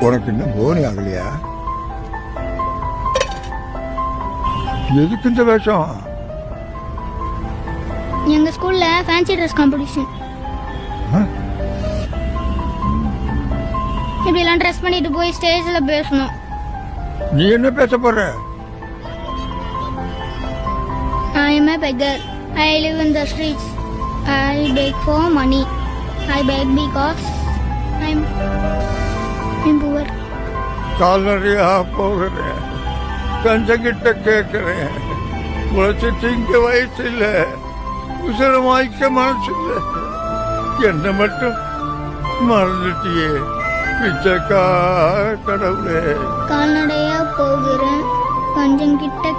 உனக்கு இன்னும் போனி ஆகலையா? எதுக்கு இந்த வேஷம்? எங்க ஸ்கூல்ல ஃபேன்சி ட்ரெஸ் காம்படிஷன். இப்படி எல்லாம் ட்ரெஸ் பண்ணிட்டு போய் ஸ்டேஜ்ல பேசணும். நீ என்ன பேச போற? I am a beggar. I live in the streets. I beg for money. I beg because I'm poor. கால்நடையா போகிறேன், கஞ்சங்கிட்ட கேட்கிறேன். உழைச்சி திங்க வயசு இல்ல, உசுரம் வாய்க்க மனசு இல்ல. என்ன மட்டும் மறந்துட்டியே பிச்சைக்கா கடவுளே. கால்நடையா போகிறேன், கொஞ்சம் கிட்ட